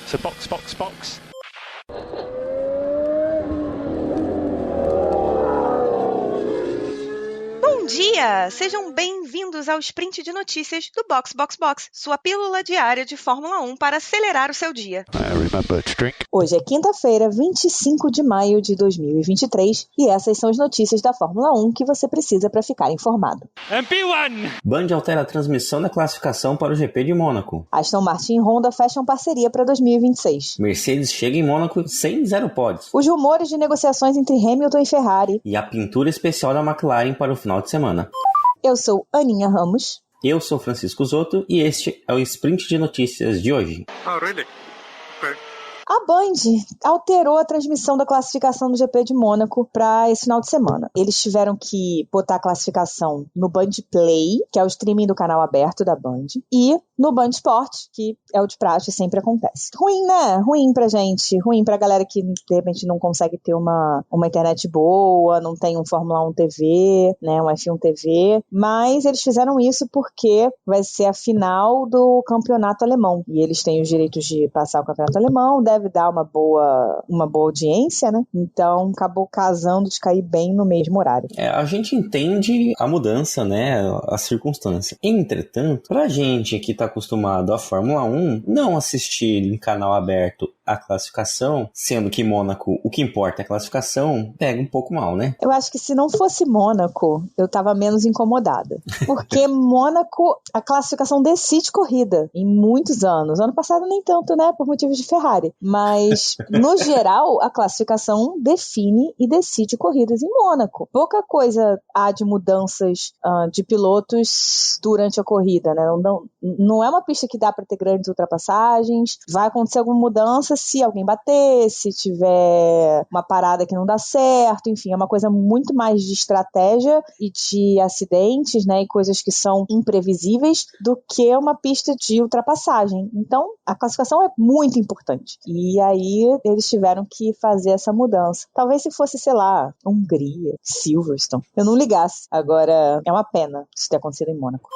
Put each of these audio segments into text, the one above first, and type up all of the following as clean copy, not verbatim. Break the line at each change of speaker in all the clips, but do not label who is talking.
So box.
Bom dia! Sejam bem-vindos ao Sprint de Notícias do Box, sua pílula diária de Fórmula 1 para acelerar o seu dia.
Hoje é quinta-feira, 25 de maio de 2023, e essas são as notícias da Fórmula 1 que você precisa para ficar informado.
MP1! Band altera a transmissão da classificação para o GP de Mônaco.
Aston Martin e Honda fecham parceria para 2026.
Mercedes chega em Mônaco sem 0 pódios.
Os rumores de negociações entre Hamilton e Ferrari.
E a pintura especial da McLaren para o final de semana.
Eu sou Aninha Ramos.
Eu sou Francisco Zotto e este é o Sprint de Notícias de hoje.
Oh, really?
A Band alterou a transmissão da classificação do GP de Mônaco para esse final de semana. Eles tiveram que botar a classificação no Band Play, que é o streaming do canal aberto da Band, e no Band Sport, que é o de praxe, sempre acontece. Ruim, né? Ruim pra gente. Ruim pra galera que, de repente, não consegue ter uma internet boa, não tem um Fórmula 1 TV, né? Um F1 TV. Mas eles fizeram isso porque vai ser a final do campeonato alemão. E eles têm os direitos de passar o campeonato alemão, deve dar uma boa audiência, né? Então, acabou casando de cair bem no mesmo horário.
A gente entende a mudança, né? A circunstância. Entretanto, pra gente que tá acostumado à Fórmula 1, não assistir em canal aberto a classificação, sendo que Mônaco, o que importa é a classificação, pega um pouco mal, né?
Eu acho que se não fosse Mônaco, eu tava menos incomodada. Porque Mônaco, a classificação decide corrida em muitos anos. Ano passado nem tanto, né? Por motivos de Ferrari. Mas, no geral, a classificação define e decide corridas em Mônaco. Pouca coisa há de mudanças de pilotos durante a corrida, né? Não é uma pista que dá para ter grandes ultrapassagens. Vai acontecer alguma mudança se alguém bater, se tiver uma parada que não dá certo, enfim, é uma coisa muito mais de estratégia e de acidentes, né, e coisas que são imprevisíveis do que uma pista de ultrapassagem. Então, a classificação é muito importante. E aí, eles tiveram que fazer essa mudança. Talvez se fosse, sei lá, Hungria, Silverstone, eu não ligasse. Agora, é uma pena isso ter acontecido em Mônaco.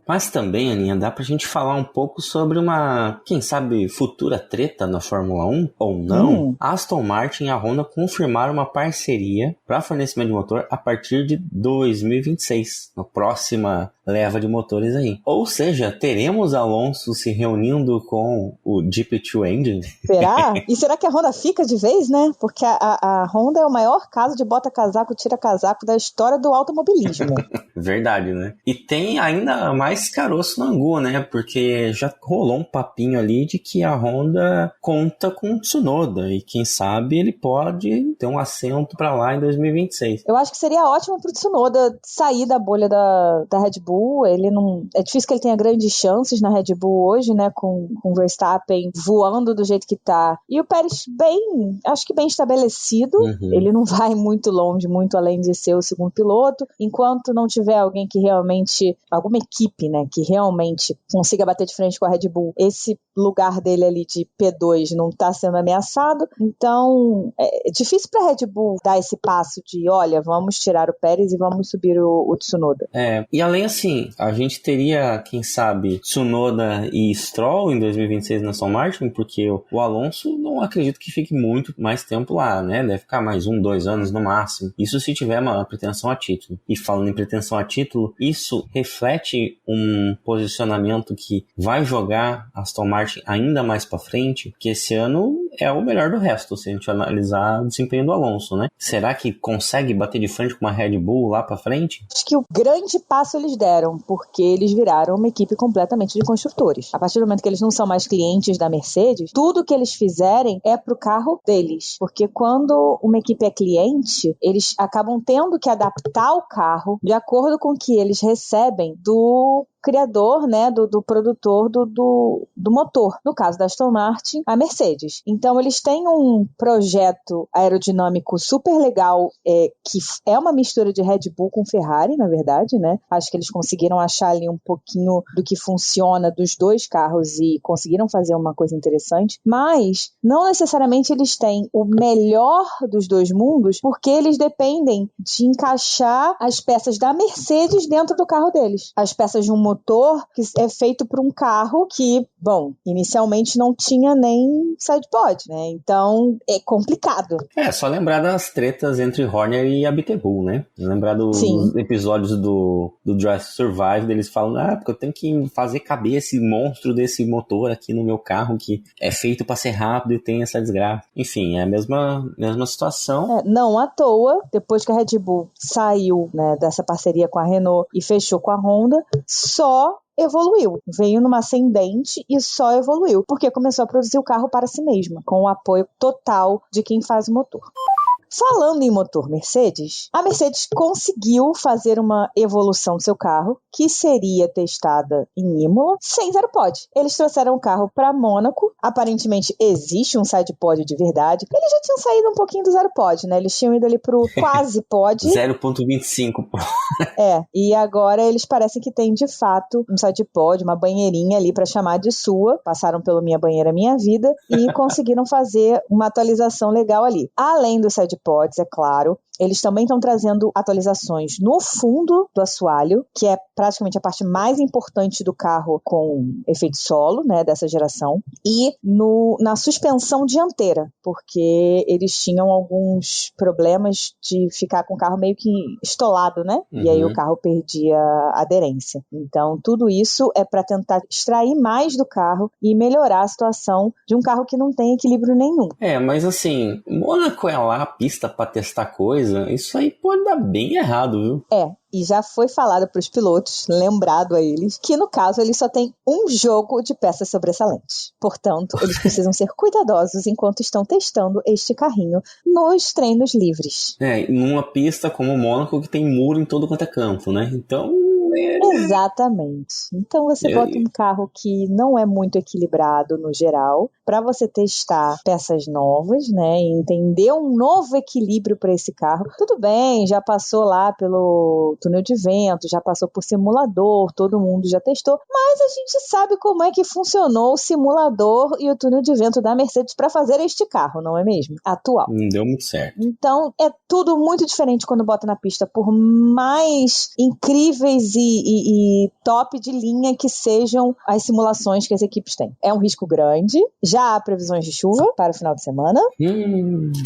Mas também, Aninha, dá pra gente falar um pouco sobre uma, quem sabe, futura treta na Fórmula 1 ou não. A Aston Martin e a Honda confirmaram uma parceria para fornecimento de motor a partir de 2026, na próxima leva de motores aí. Ou seja, teremos Alonso se reunindo com o GP2 Engine?
Será? E será que a Honda fica de vez, né? Porque a Honda é o maior caso de bota-casaco, tira-casaco da história do automobilismo.
Verdade, né? E tem ainda mais caroço no angu, né? Porque já rolou um papinho ali de que a Honda conta com o Tsunoda e quem sabe ele pode ter um assento pra lá em 2026.
Eu acho que seria ótimo pro Tsunoda sair da bolha da Red Bull. Ele não... É difícil que ele tenha grandes chances na Red Bull hoje, né? Com o Verstappen voando do jeito que tá. E o Pérez acho que bem estabelecido. Ele não vai muito longe, muito além de ser o segundo piloto. Enquanto não tiver alguém que realmente... Alguma equipe, né? Que realmente consiga bater de frente com a Red Bull. Esse lugar dele ali de P2 não tá sendo ameaçado. Então, é difícil pra Red Bull dar esse passo de, olha, vamos tirar o Pérez e vamos subir o Tsunoda.
E além assim, a gente teria, quem sabe, Tsunoda e Stroll em 2026 na Aston Martin, porque o Alonso não acredito que fique muito mais tempo lá, né? Deve ficar mais 1-2 anos no máximo. Isso se tiver uma pretensão a título. E falando em pretensão a título, isso reflete um posicionamento que vai jogar a Aston Martin ainda mais pra frente, porque esse ano é o melhor do resto, se a gente analisar o desempenho do Alonso, né? Será que consegue bater de frente com uma Red Bull lá pra frente?
Acho que o grande passo eles deram, porque eles viraram uma equipe completamente de construtores. A partir do momento que eles não são mais clientes da Mercedes, tudo que eles fizerem é pro carro deles. Porque quando uma equipe é cliente, eles acabam tendo que adaptar o carro de acordo com o que eles recebem do criador, né, do produtor do motor. No caso da Aston Martin, a Mercedes. Então, eles têm um projeto aerodinâmico super legal, que é uma mistura de Red Bull com Ferrari, na verdade, né? Acho que eles conseguiram achar ali um pouquinho do que funciona dos dois carros e conseguiram fazer uma coisa interessante, mas não necessariamente eles têm o melhor dos dois mundos, porque eles dependem de encaixar as peças da Mercedes dentro do carro deles. As peças de um motor que é feito para um carro que, bom, inicialmente não tinha nem sidepod, né? Então é complicado.
Só lembrar das tretas entre Horner e a Abitibull, né? Lembrar dos episódios do Drive to Survive, deles falando, porque eu tenho que fazer caber esse monstro desse motor aqui no meu carro, que é feito para ser rápido e tem essa desgraça. Enfim, é a mesma situação.
Não à toa, depois que a Red Bull saiu, né, dessa parceria com a Renault e fechou com a Honda, só evoluiu, veio numa ascendente e só evoluiu, porque começou a produzir o carro para si mesma, com o apoio total de quem faz o motor. Falando em motor Mercedes, a Mercedes conseguiu fazer uma evolução do seu carro, que seria testada em Imola, sem zero pod. Eles trouxeram o carro para Mônaco, aparentemente existe um side pod de verdade. Eles já tinham saído um pouquinho do zero pod, né? Eles tinham ido ali pro quase pod.
0.25.
E agora eles parecem que tem de fato um side pod, uma banheirinha ali para chamar de sua. Passaram pelo Minha Banheira Minha Vida e conseguiram fazer uma atualização legal ali. Além do side pods, é claro, eles também estão trazendo atualizações no fundo do assoalho, que é praticamente a parte mais importante do carro com efeito solo, né, dessa geração, e na suspensão dianteira, porque eles tinham alguns problemas de ficar com o carro meio que estolado, né? E aí o carro perdia aderência. Então, tudo isso é para tentar extrair mais do carro e melhorar a situação de um carro que não tem equilíbrio nenhum.
Mas assim, Mônaco é lá a pista para testar coisa, isso aí pode dar bem errado, viu?
E já foi falado para os pilotos, lembrado a eles, que no caso eles só têm um jogo de peças sobressalentes. Portanto, eles precisam ser cuidadosos enquanto estão testando este carrinho nos treinos livres.
Numa pista como o Mônaco, que tem muro em todo quanto é canto, né? Então...
Exatamente. Então você bota um carro que não é muito equilibrado no geral, para você testar peças novas, né, e entender um novo equilíbrio para esse carro. Tudo bem, já passou lá pelo túnel de vento, já passou por simulador, todo mundo já testou, mas a gente sabe como é que funcionou o simulador e o túnel de vento da Mercedes para fazer este carro, não é mesmo? Atual.
Não deu muito certo.
Então é tudo muito diferente quando bota na pista, por mais incríveis e top de linha que sejam as simulações que as equipes têm. É um risco grande, já há previsões de chuva para o final de semana,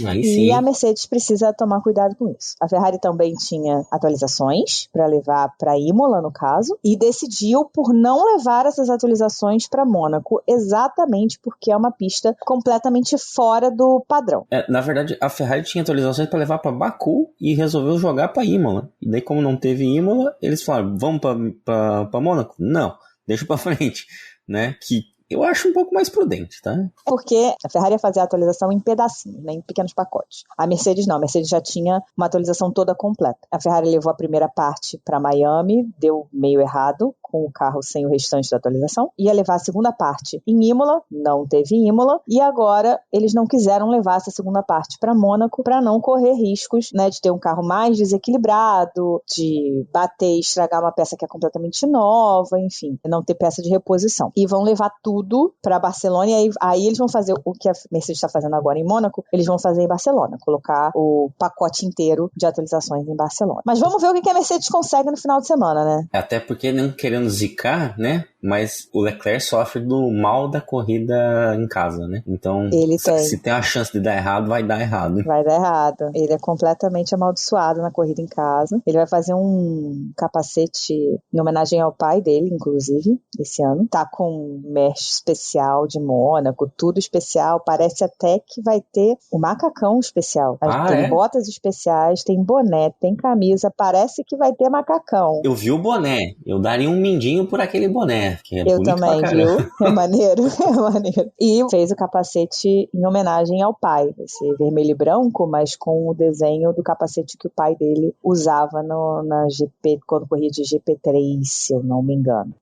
aí sim.
E a Mercedes precisa tomar cuidado com isso. A Ferrari também tinha atualizações para levar para Imola, no caso, e decidiu por não levar essas atualizações para Mônaco, exatamente porque é uma pista completamente fora do padrão.
Na verdade, a Ferrari tinha atualizações para levar para Baku e resolveu jogar para Imola. E daí, como não teve Imola, eles falaram, vamos para Mônaco? Não, deixa para frente, né? Que eu acho um pouco mais prudente, tá?
Porque a Ferrari ia fazer a atualização em pedacinhos, né, em pequenos pacotes. A Mercedes não, a Mercedes já tinha uma atualização toda completa. A Ferrari levou a primeira parte para Miami, deu meio errado, com o carro sem o restante da atualização. Ia levar a segunda parte em Imola, não teve Imola, e agora eles não quiseram levar essa segunda parte para Mônaco para não correr riscos, né, de ter um carro mais desequilibrado, de bater e estragar uma peça que é completamente nova, enfim, não ter peça de reposição. E vão levar tudo para Barcelona, e aí eles vão fazer o que a Mercedes está fazendo agora em Mônaco, eles vão fazer em Barcelona, colocar o pacote inteiro de atualizações em Barcelona. Mas vamos ver o que a Mercedes consegue no final de semana, né?
Até porque, não querendo zicar, né? Mas o Leclerc sofre do mal da corrida em casa, né? Então, se tem a chance de dar errado, vai dar errado.
Vai dar errado. Ele é completamente amaldiçoado na corrida em casa. Ele vai fazer um capacete em homenagem ao pai dele, inclusive, esse ano. Tá com mesh especial de Mônaco, tudo especial. Parece até que vai ter o macacão especial. Tem botas especiais, tem boné, tem camisa. Parece que vai ter macacão.
Eu vi o boné. Eu daria um mindinho por aquele boné. Que é
eu também, viu? É maneiro, é maneiro. E fez o capacete em homenagem ao pai. Esse vermelho e branco, mas com o desenho do capacete que o pai dele usava na GP, quando corria de GP3, se eu não me engano.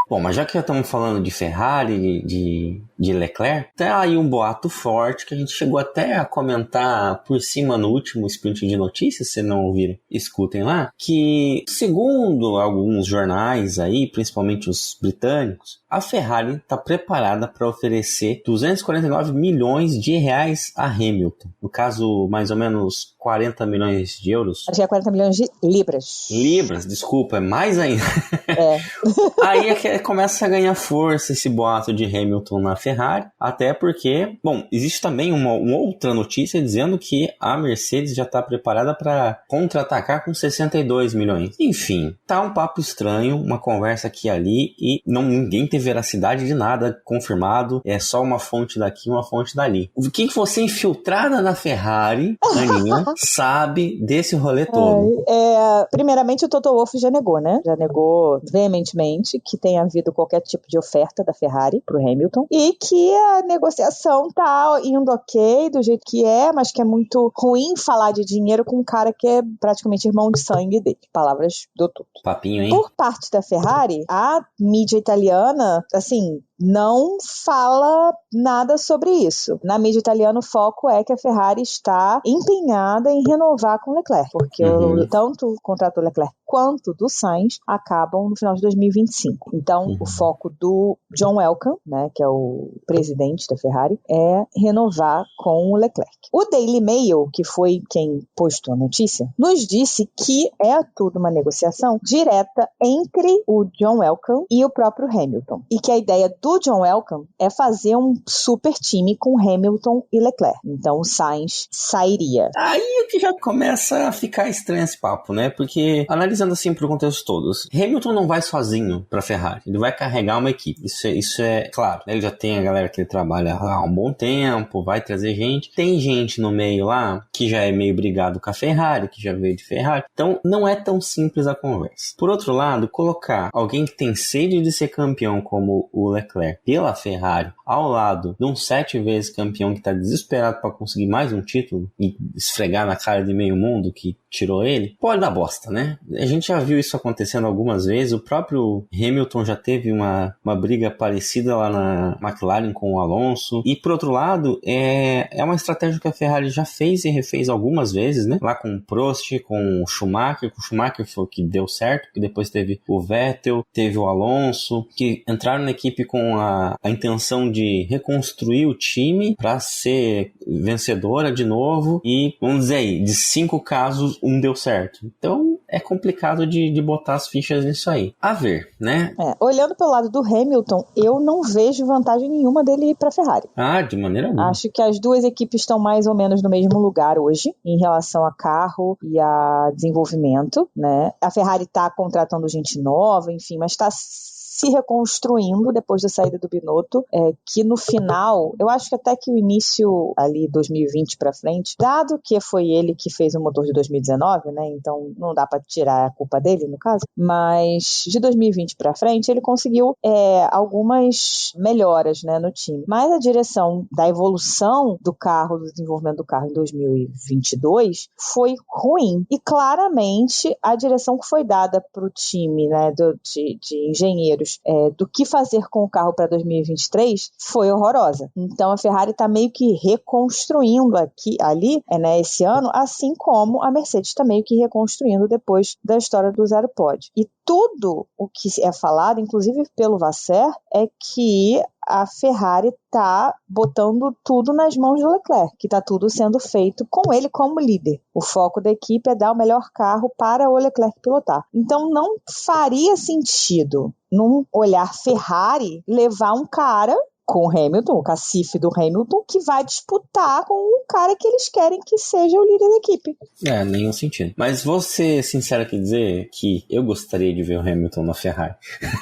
Bom, mas já que já estamos falando de Ferrari, de Leclerc, tá aí um boato forte que a gente chegou até a comentar por cima no último sprint de notícias, se não ouviram, escutem lá, que segundo alguns jornais aí, principalmente os britânicos, a Ferrari está preparada para oferecer 249 milhões de reais a Hamilton. No caso, mais ou menos 40 milhões de euros.
Acho que é 40 milhões de libras.
Libras, desculpa, é mais ainda. Aí é que começa a ganhar força esse boato de Hamilton na Ferrari, até porque, bom, existe também uma outra notícia dizendo que a Mercedes já está preparada para contra-atacar com 62 milhões. Enfim, tá um papo estranho, uma conversa aqui e ali, e ninguém tem veracidade de nada confirmado, é só uma fonte daqui, uma fonte dali. Quem fosse infiltrada na Ferrari, Aninha, sabe desse rolê todo.
Primeiramente, o Toto Wolff já negou, né? Já negou veementemente que tenha havido qualquer tipo de oferta da Ferrari pro Hamilton e que a negociação tá indo ok do jeito que é, mas que é muito ruim falar de dinheiro com um cara que é praticamente irmão de sangue dele. Palavras do Toto.
Papinho, hein?
Por parte da Ferrari, a mídia italiana, assim, não fala nada sobre isso. Na mídia italiana, o foco é que a Ferrari está empenhada em renovar com o Leclerc, porque tanto o contrato do Leclerc quanto do Sainz acabam no final de 2025. Então, o foco do John Elkann, né, que é o presidente da Ferrari, é renovar com o Leclerc. O Daily Mail, que foi quem postou a notícia, nos disse que é tudo uma negociação direta entre o John Elkann e o próprio Hamilton. E que a ideia do John Elkann é fazer um super time com Hamilton e Leclerc. Então o Sainz sairia.
Aí é que já começa a ficar estranho esse papo, né? Porque, analisando assim pro contexto todos, Hamilton não vai sozinho pra Ferrari. Ele vai carregar uma equipe. Isso é claro. Ele já tem a galera que ele trabalha há um bom tempo, vai trazer gente. Tem gente no meio lá que já é meio brigado com a Ferrari, que já veio de Ferrari. Então, não é tão simples a conversa. Por outro lado, colocar alguém que tem sede de ser campeão como o Leclerc pela Ferrari ao lado de um 7 vezes campeão que tá desesperado para conseguir mais um título e esfregar na cara de meio mundo que tirou ele, pode dar bosta, né? A gente já viu isso acontecendo algumas vezes. O próprio Hamilton já teve uma briga parecida lá na McLaren com o Alonso. E por outro lado, é uma estratégia que a Ferrari já fez e refez algumas vezes, né? Lá com o Prost, com o Schumacher. Com o Schumacher foi o que deu certo, que depois teve o Vettel, teve o Alonso, que entraram na equipe com a intenção de reconstruir o time para ser vencedora de novo. E, vamos dizer aí, de 5 casos, um deu certo. Então, é complicado de botar as fichas nisso aí. A ver, né?
Olhando pelo lado do Hamilton, eu não vejo vantagem nenhuma dele ir pra Ferrari.
De maneira alguma.
Acho que as duas equipes estão mais ou menos no mesmo lugar hoje, em relação a carro e a desenvolvimento, né? A Ferrari tá contratando gente nova, enfim, mas tá se reconstruindo depois da saída do Binotto, que no final, eu acho que até que o início ali 2020 para frente, dado que foi ele que fez o motor de 2019, né, então não dá para tirar a culpa dele no caso, mas de 2020 para frente ele conseguiu algumas melhoras, né, no time, mas a direção da evolução do carro, do desenvolvimento do carro em 2022 foi ruim, e claramente a direção que foi dada para o time, né, de engenheiros do que fazer com o carro para 2023 foi horrorosa. Então a Ferrari está meio que reconstruindo ali, né, esse ano, assim como a Mercedes está meio que reconstruindo depois da história do Zero Pod. E tudo o que é falado, inclusive pelo Vasser, é que a Ferrari está botando tudo nas mãos do Leclerc, que está tudo sendo feito com ele como líder. O foco da equipe é dar o melhor carro para o Leclerc pilotar. Então não faria sentido, num olhar Ferrari, levar um cara com o Hamilton, o cacife do Hamilton, que vai disputar com um cara que eles querem que seja o líder da equipe.
Nenhum sentido. Mas vou ser sincero aqui dizer que eu gostaria de ver o Hamilton na Ferrari.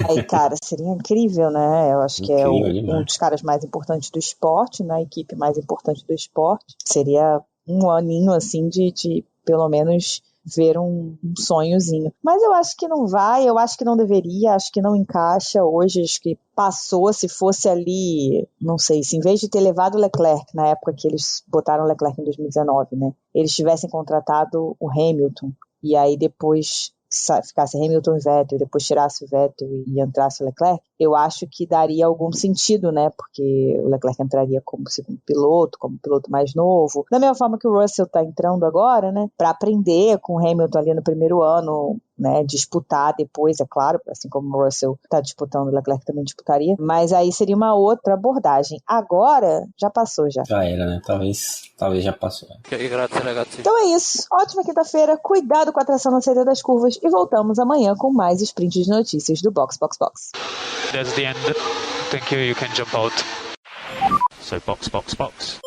Aí, cara, seria incrível, né? Eu acho que é um dos caras mais importantes do esporte, né? A equipe mais importante do esporte. Seria um aninho, assim, de pelo menos ver um sonhozinho. Mas eu acho que não vai, eu acho que não deveria, acho que não encaixa hoje, acho que passou, se fosse ali, não sei, se em vez de ter levado o Leclerc, na época que eles botaram o Leclerc em 2019, né, eles tivessem contratado o Hamilton, e aí depois ficasse Hamilton e Vettel, depois tirasse o Vettel e entrasse o Leclerc, eu acho que daria algum sentido, né, porque o Leclerc entraria como segundo piloto, como piloto mais novo, da mesma forma que o Russell tá entrando agora, né, para aprender com o Hamilton ali no primeiro ano, né, disputar depois, é claro, assim como o Russell está disputando, o Leclerc também disputaria, mas aí seria uma outra abordagem. Agora, já passou já.
Já era, né? Talvez já passou.
Então é isso. Ótima quinta-feira, cuidado com a tração na saída das curvas e voltamos amanhã com mais sprint de notícias do Box.
That's the end. Thank you. You can jump out. So box.